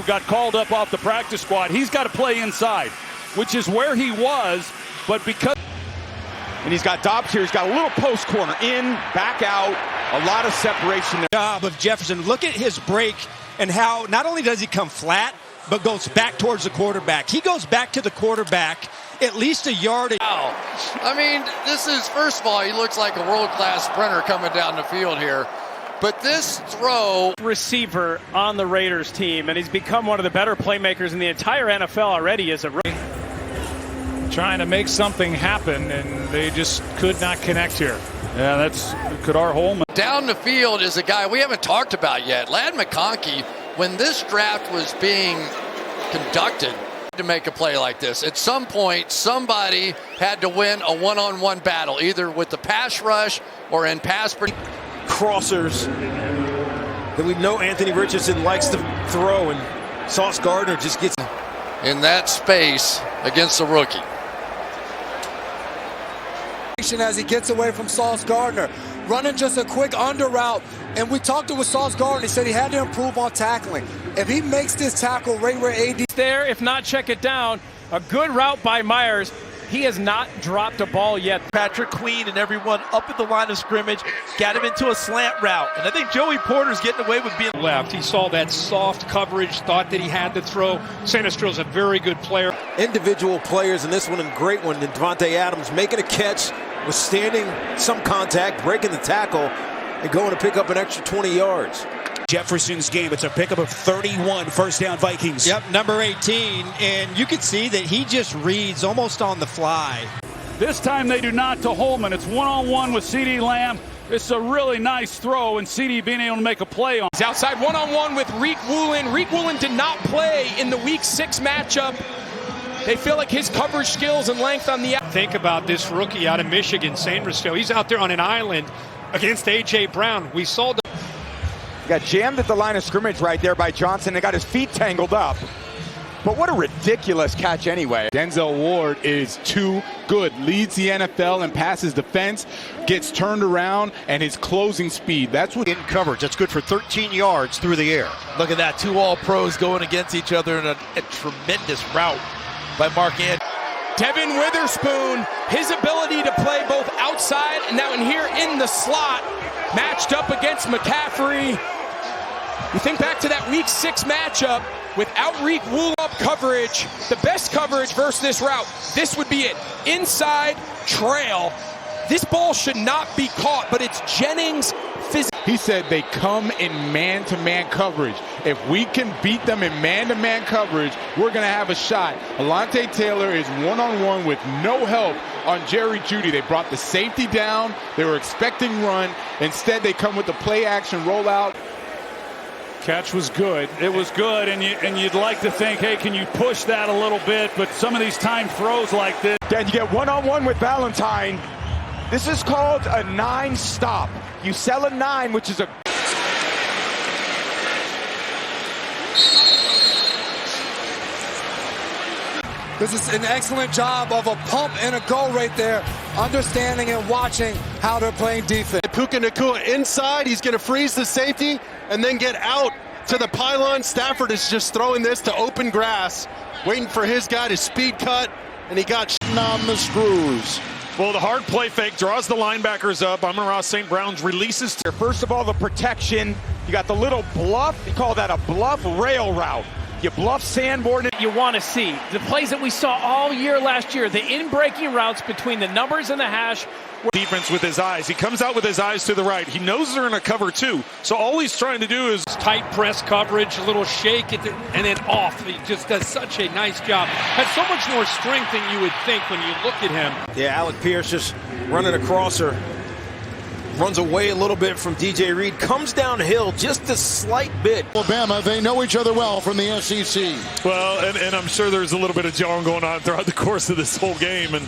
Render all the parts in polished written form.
got called up off the practice squad. He's got to play inside, which is where he was, but because... And he's got Dobbs here. He's got a little post corner. In, back out, a lot of separation. Job of Jefferson. Look at his break and how not only does he come flat, but goes back towards the quarterback. He goes back to the quarterback at least a yard. Wow. I mean, this is, first of all, he looks like a world-class sprinter coming down the field here. But this throw... Receiver on the Raiders team, and he's become one of the better playmakers in the entire NFL already as a rookie. Trying to make something happen, and they just could not connect here. Yeah, that's Kadar Holman. Down the field is a guy we haven't talked about yet. Ladd McConkey, when this draft was being conducted, to make a play like this. At some point, somebody had to win a one-on-one battle, either with the pass rush or in pass... Crossers that we know Anthony Richardson likes to throw, and Sauce Gardner just gets... in that space against the rookie. As he gets away from Sauce Gardner, running just a quick under route, and we talked with Sauce Gardner. He said he had to improve on tackling. If he makes this tackle right where AD there, if not, check it down. A good route by Myers. He has not dropped a ball yet. Patrick Queen and everyone up at the line of scrimmage, got him into a slant route, and I think Joey Porter's getting away with being Left. He saw that soft coverage, thought that he had to throw. Sandustro's a very good player. Individual players, and this one a great one, and Devontae Adams making a catch, withstanding some contact, breaking the tackle, and going to pick up an extra 20 yards. Jefferson's game. It's a pickup of 31, first down Vikings. Yep, number 18, and you can see that he just reads almost on the fly. This time they do not to Holman. It's one-on-one with CeeDee Lamb. It's a really nice throw, and CeeDee being able to make a play on. He's outside one-on-one with Reek Woolen. Reek Woolen did not play in the Week 6 matchup. They feel like his coverage skills and length on the... Think about this rookie out of Michigan, Sandustrow. He's out there on an island against A.J. Brown. We saw the... Got jammed at the line of scrimmage right there by Johnson and got his feet tangled up. But what a ridiculous catch anyway. Denzel Ward is too good. Leads the NFL and passes defense, gets turned around, and his closing speed. That's what... In coverage. That's good for 13 yards through the air. Look at that, two all-pros going against each other in a tremendous route by Mark Andrews. Devin Witherspoon, his ability to play both outside and now in here in the slot, matched up against McCaffrey. You think back to that Week 6 matchup without Reek Woolen coverage, the best coverage versus this route. This would be it. Inside trail. This ball should not be caught, but it's Jennings. He said they come in man-to-man coverage. If we can beat them in man-to-man coverage, we're going to have a shot. Alontae Taylor is one-on-one with no help on Jerry Jeudy. They brought the safety down. They were expecting run. Instead, they come with the play-action rollout. Catch was good. It was good, and you'd like to think, hey, can you push that a little bit? But some of these timed throws like this. Then you get one-on-one with Valentine. This is called a 9-stop. You sell a 9, which is a... This is an excellent job of a pump and a go right there, understanding and watching how they're playing defense. Puka Nacua inside, he's going to freeze the safety and then get out to the pylon. Stafford is just throwing this to open grass, waiting for his guy to speed cut, and he got on the screws. Well, the hard play fake draws the linebackers up. Amon-Ra St. Brown's releases. First of all, the protection. You got the little bluff. You call that a bluff rail route. You bluff Sanborn. You want to see the plays that we saw all year last year, the in-breaking routes between the numbers and the hash. Defense with his eyes. He comes out with his eyes to the right. He knows they're in a cover two. So all he's trying to do is tight press coverage, a little shake, and then off. He just does such a nice job. Has so much more strength than you would think when you look at him. Yeah, Alec Pierce just running a crosser. Runs away a little bit from DJ Reed. Comes downhill just a slight bit. Alabama, they know each other well from the SEC. Well, and I'm sure there's a little bit of jawing going on throughout the course of this whole game. And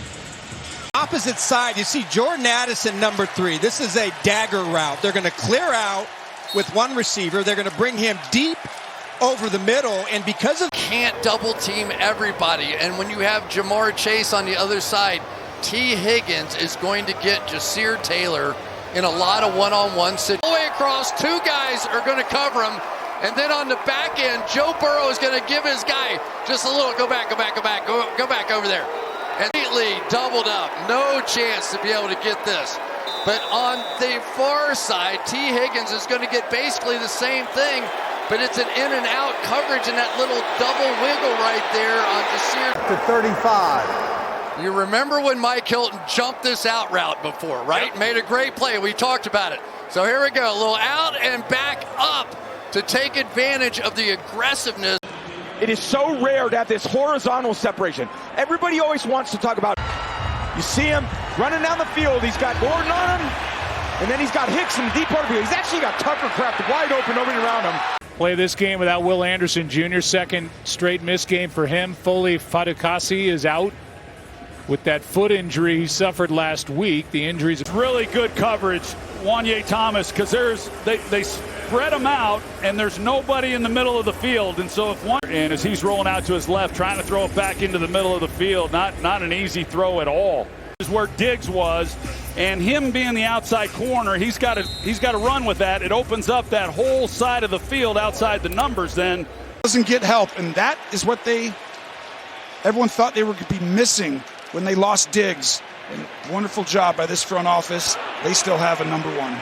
opposite side, you see Jordan Addison, number 3. This is a dagger route. They're going to clear out with one receiver. They're going to bring him deep over the middle, and because of... Can't double team everybody, and when you have Jamar Chase on the other side, T. Higgins is going to get Jasir Taylor in a lot of one-on-one situations. All the way across, 2 guys are going to cover him. And then on the back end, Joe Burrow is going to give his guy just a little, go back over there. And immediately doubled up. No chance to be able to get this. But on the far side, T. Higgins is going to get basically the same thing, but it's an in and out coverage and that little double wiggle right there on Jasir. To 35. You remember when Mike Hilton jumped this out route before, right? Yep. Made a great play. We talked about it. So here we go. A little out and back up to take advantage of the aggressiveness. It is so rare to have this horizontal separation. Everybody always wants to talk about. You see him running down the field. He's got Gordon on him, and then he's got Hicks in the deep part of the field. He's actually got Tucker Kraft wide open over and around him. Play this game without Will Anderson Jr. Second straight missed game for him. Foley Fatukasi is out with that foot injury he suffered last week. The injuries really good coverage, Wanye Thomas, because they spread him out and there's nobody in the middle of the field. And so if one and as he's rolling out to his left, trying to throw it back into the middle of the field, not an easy throw at all. This is where Diggs was, and him being the outside corner, he's got to run with that. It opens up that whole side of the field outside the numbers. Then doesn't get help, and that is what everyone thought they were going to be missing when they lost Diggs. And wonderful job by this front office. They still have a number one.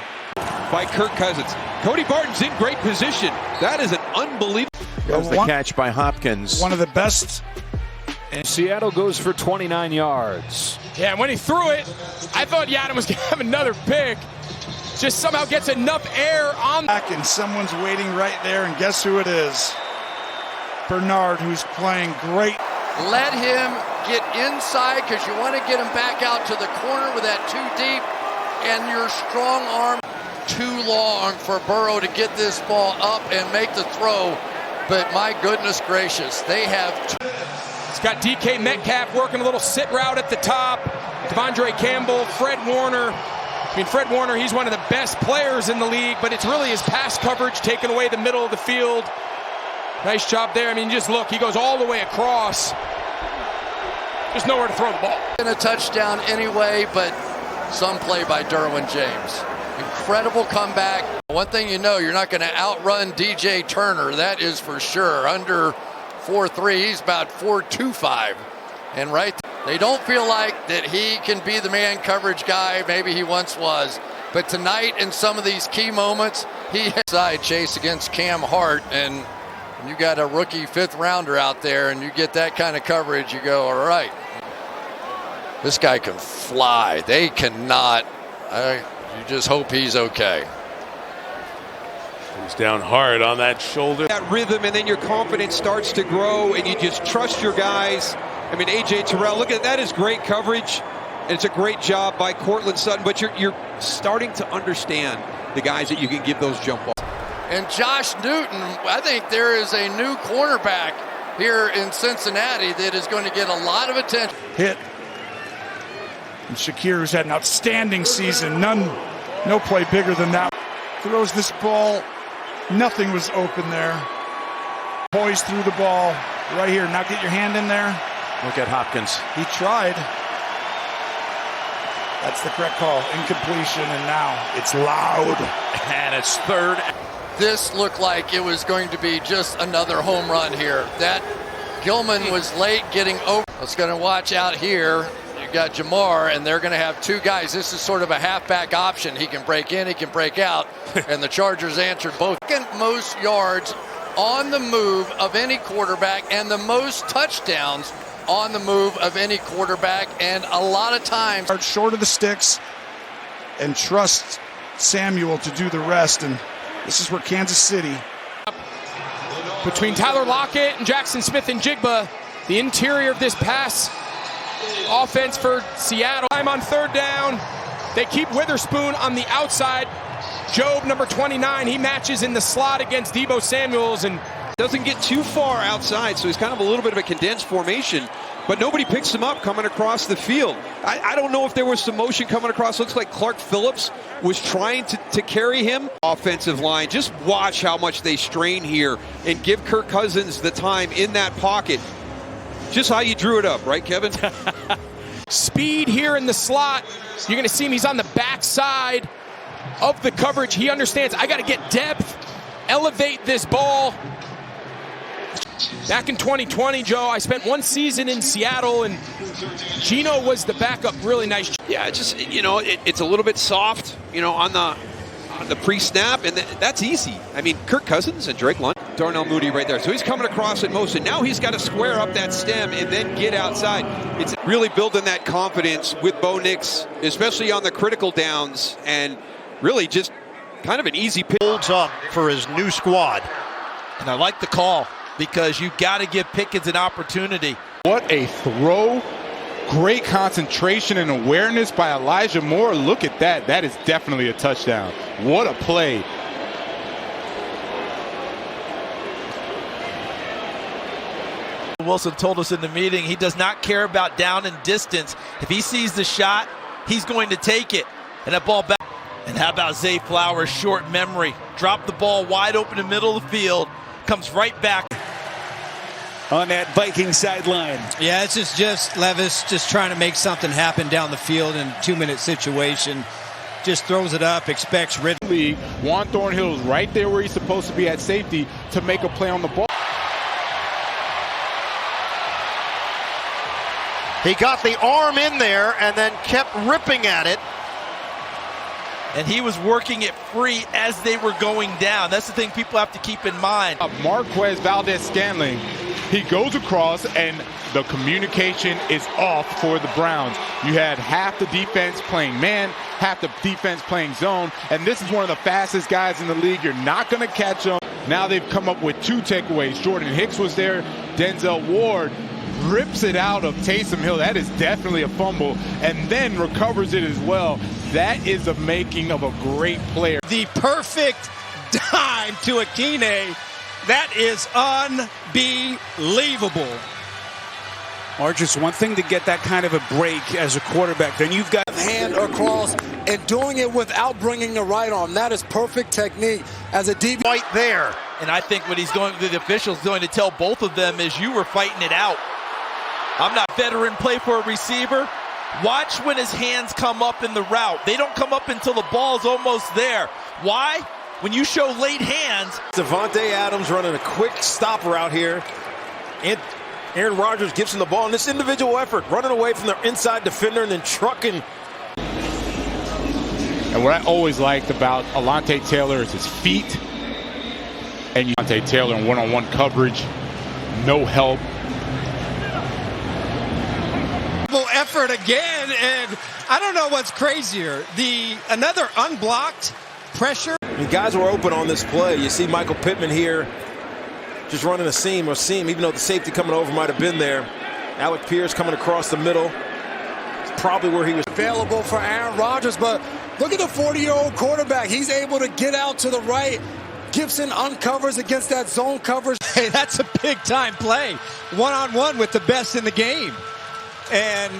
By Kirk Cousins. Cody Barton's in great position. That is an unbelievable. There's the catch by Hopkins. One of the best. And Seattle goes for 29 yards. Yeah, and when he threw it, I thought Yadam was going to have another pick. Just somehow gets enough air on. And someone's waiting right there, and guess who it is? Bernard, who's playing great. Let him get inside because you want to get him back out to the corner with that too deep. And your strong arm too long for Burrow to get this ball up and make the throw. But my goodness gracious, they have It's got DK Metcalf working a little sit route at the top. Devondre Campbell, Fred Warner. Fred Warner, he's one of the best players in the league, but it's really his pass coverage taking away the middle of the field. Nice job there. Just look, he goes all the way across. Just nowhere to throw the ball. In a touchdown anyway, but some play by Derwin James. Incredible comeback. One thing you know, you're not going to outrun DJ Turner. That is for sure. Under 4.3, he's about 4.25. And they don't feel like that he can be the man coverage guy. Maybe he once was. But tonight in some of these key moments, he side chase against Cam Hart. And you got a rookie fifth rounder out there and you get that kind of coverage, you go, all right. This guy can fly. They cannot. You just hope he's okay. He's down hard on that shoulder. That rhythm, and then your confidence starts to grow, and you just trust your guys. A.J. Terrell, look at that is great coverage, and it's a great job by Courtland Sutton, but you're starting to understand the guys that you can give those jump balls. And Josh Newton, I think there is a new cornerback here in Cincinnati that is going to get a lot of attention. Hit. And Shakir, who's had an outstanding season. No play bigger than that. Throws this ball. Nothing was open there. Poised through the ball right here. Now get your hand in there. Look at Hopkins. He tried. That's the correct call. Incompletion, and now it's loud. And it's third. This looked like it was going to be just another home run here. That Gilman was late getting over. Let's going to watch out here. You got Jamar, and they're going to have two guys. This is sort of a halfback option. He can break in, he can break out, and the Chargers answered both. Second most yards on the move of any quarterback, and the most touchdowns on the move of any quarterback, and a lot of times short of the sticks, and trust Samuel to do the rest. And this is where Kansas City. Between Tyler Lockett and Jackson Smith and Jigba, the interior of this pass offense for Seattle. I'm on third down. They keep Witherspoon on the outside. Job, number 29, he matches in the slot against Deebo Samuels and doesn't get too far outside, so he's kind of a little bit of a condensed formation, but nobody picks him up coming across the field. I don't know if there was some motion coming across. Looks like Clark Phillips was trying to carry him. Offensive line, just watch how much they strain here and give Kirk Cousins the time in that pocket. Just how you drew it up, right, Kevin? Speed here in the slot. You're going to see him. He's on the backside of the coverage. He understands I got to get depth elevate this ball. Back in 2020, Joe, I spent one season in Seattle, and Geno was the backup. Really nice. Yeah, just, you know, it's a little bit soft, you know, on the pre-snap, and that's easy. I mean, Kirk Cousins and Drake London. Darnell Mooney right there. So he's coming across in motion. Now he's got to square up that stem and then get outside. It's really building that confidence with Bo Nix, especially on the critical downs, and really just kind of an easy pick. Holds up for his new squad. And I like the call because you got to give Pickens an opportunity. What a throw. Great concentration and awareness by Elijah Moore. Look at that. That is definitely a touchdown. What a play. Wilson told us in the meeting he does not care about down and distance. If he sees the shot, he's going to take it. And that ball back. And how about Zay Flowers' short memory? Dropped the ball wide open in the middle of the field. Comes right back. On that Viking sideline. Yeah, this is just Levis just trying to make something happen down the field in a 2-minute situation. Just throws it up, expects Ridley. Juan Thornhill is right there where he's supposed to be at safety to make a play on the ball. He got the arm in there and then kept ripping at it. And he was working it free as they were going down. That's the thing people have to keep in mind. Marquez Valdez-Scantling, he goes across and the communication is off for the Browns. You had half the defense playing man, half the defense playing zone, and this is one of the fastest guys in the league. You're not going to catch him. Now they've come up with 2 takeaways. Jordan Hicks was there. Denzel Ward rips it out of Taysom Hill. That is definitely a fumble, and then recovers it as well. That is the making of a great player. The perfect dime to Akine. That is unbelievable. Or just one thing to get that kind of a break as a quarterback. Then you've got hand across and doing it without bringing the right arm. That is perfect technique as a DB. Right there. And I think what he's going to, the official's going to tell both of them is you were fighting it out. I'm not veteran play for a receiver. Watch when his hands come up in the route. They don't come up until the ball's almost there. Why? When you show late hands. Davante Adams running a quick stop route here. And Aaron Rodgers gives him the ball in this individual effort, running away from their inside defender and then trucking. And what I always liked about Alontae Taylor is his feet. And Alontae Taylor in one-on-one coverage, no help. Effort again, and I don't know what's crazier. Another unblocked pressure. And guys were open on this play. You see Michael Pittman here just running a seam, even though the safety coming over might have been there. Alec Pierce coming across the middle. It's probably where he was available for Aaron Rodgers, but look at the 40-year-old quarterback. He's able to get out to the right. Gibson uncovers against that zone coverage. Hey, that's a big-time play. One-on-one with the best in the game. And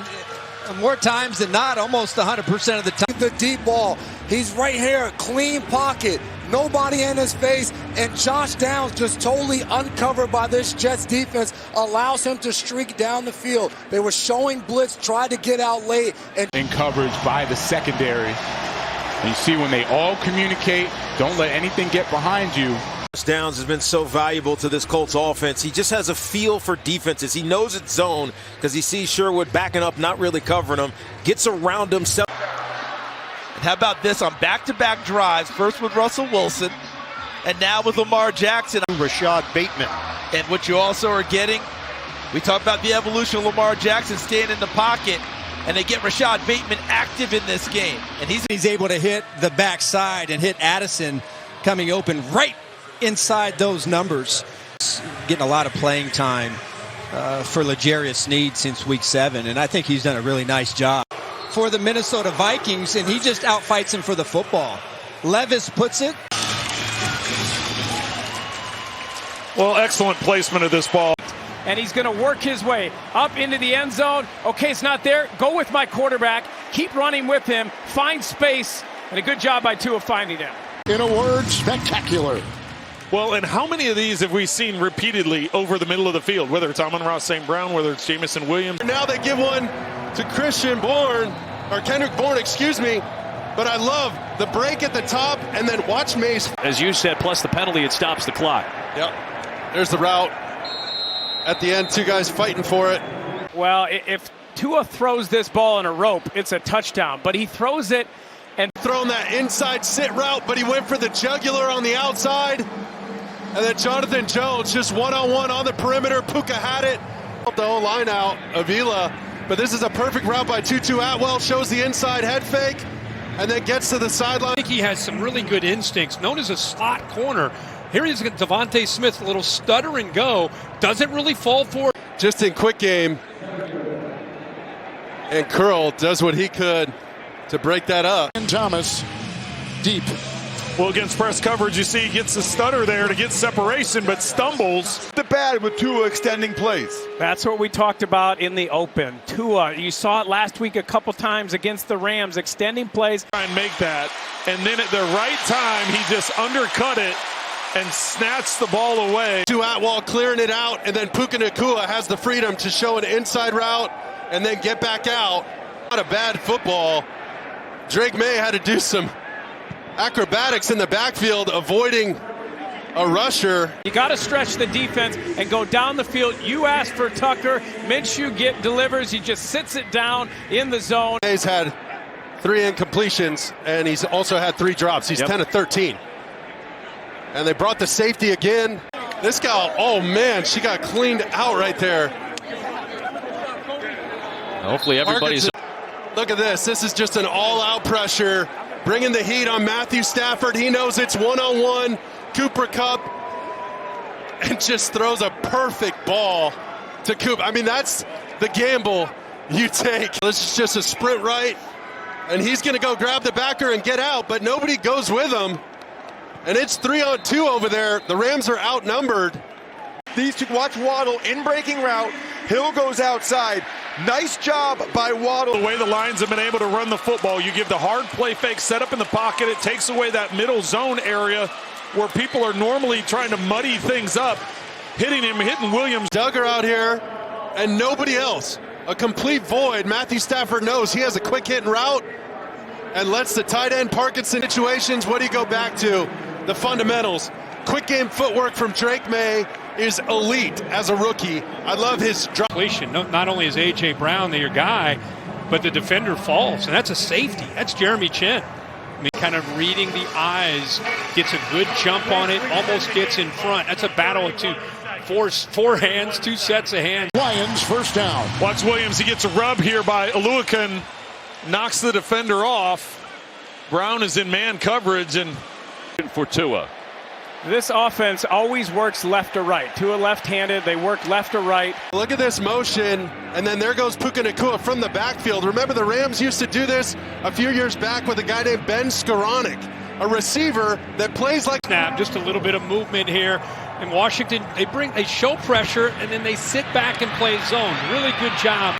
more times than not, almost 100% of the time. The deep ball. He's right here, clean pocket. Nobody in his face. And Josh Downs, just totally uncovered by this Jets defense, allows him to streak down the field. They were showing blitz, tried to get out late. And in coverage by the secondary. And you see when they all communicate, don't let anything get behind you. Downs has been so valuable to this Colts offense. He just has a feel for defenses. He knows it's zone because he sees Sherwood backing up, not really covering him. Gets around himself. And how about this on back-to-back drives, first with Russell Wilson and now with Lamar Jackson. Rashad Bateman. And what you also are getting, we talk about the evolution of Lamar Jackson staying in the pocket, and they get Rashad Bateman active in this game. And he's able to hit the backside and hit Addison coming open right inside those numbers. Getting a lot of playing time for L'Jarius Sneed since week 7, and I think he's done a really nice job for the Minnesota Vikings, and he just outfights him for the football. Levis puts it. Well, excellent placement of this ball. And he's going to work his way up into the end zone. Okay, it's not there. Go with my quarterback. Keep running with him. Find space. And a good job by Tua finding him. In a word, spectacular. Well, and how many of these have we seen repeatedly over the middle of the field, whether it's Amon-Ra St. Brown, whether it's Jamison Williams? Now they give one to Christian Bourne, or Kendrick Bourne, excuse me. But I love the break at the top, and then watch Mace. As you said, plus the penalty, it stops the clock. Yep. There's the route. At the end, two guys fighting for it. Well, if Tua throws this ball in a rope, it's a touchdown. But he throws it and throwing that inside sit route, but he went for the jugular on the outside. And then Jonathan Jones just one-on-one on the perimeter. Puka had it. The whole line out, Avila. But this is a perfect route by Tutu Atwell. Shows the inside head fake and then gets to the sideline. I think he has some really good instincts, known as a slot corner. Here he's got Devontae Smith, a little stutter and go. Doesn't really fall for it. Just in quick game. And Curl does what he could to break that up. And Thomas, deep. Well, against press coverage, you see he gets the stutter there to get separation, but stumbles. The bad with Tua extending plays. That's what we talked about in the open. Tua, you saw it last week a couple times against the Rams, extending plays. Try and make that, and then at the right time, he just undercut it and snatched the ball away. To Atwell clearing it out, and then Puka Nacua has the freedom to show an inside route and then get back out. Not a bad football. Drake May had to do some acrobatics in the backfield, avoiding a rusher. You got to stretch the defense and go down the field. You asked for Tucker. Minshew delivers. He just sits it down in the zone. He's had 3 incompletions, and he's also had 3 drops. He's 10 of 13. And they brought the safety again. This guy, oh man, she got cleaned out right there. Hopefully everybody's... Look at this. This is just an all-out pressure. Bringing the heat on Matthew Stafford. He knows it's one-on-one. Cooper Kupp. And just throws a perfect ball to Cooper. I mean, that's the gamble you take. This is just a sprint right. And he's going to go grab the backer and get out, but nobody goes with him. And it's 3-on-2 over there. The Rams are outnumbered. These two, watch Waddle in breaking route. Hill goes outside. Nice job by Waddle. The way the Lions have been able to run the football, you give the hard play fake, set up in the pocket. It takes away that middle zone area where people are normally trying to muddy things up. Hitting Williams. Duggar out here and nobody else. A complete void. Matthew Stafford knows he has a quick hit and route and lets the tight end Parkinson situations. What do you go back to? The fundamentals. Quick game footwork from Drake May is elite as a rookie. I love his drop. Not only is A.J. Brown your guy, but the defender falls, and that's a safety. That's Jeremy Chin. I mean, kind of reading the eyes, gets a good jump on it, almost gets in front. That's a battle of four hands, 2 sets of hands. Lions first down. Watch Williams. He gets a rub here by Oluokun, knocks the defender off. Brown is in man coverage and for Tua. This offense always works left to right. Tua left-handed, they work left to right. Look at this motion, and then there goes Puka Nacua from the backfield. Remember, the Rams used to do this a few years back with a guy named Ben Skoranek, a receiver that plays like... Snap, just a little bit of movement here. In Washington, they show pressure, and then they sit back and play zone. Really good job.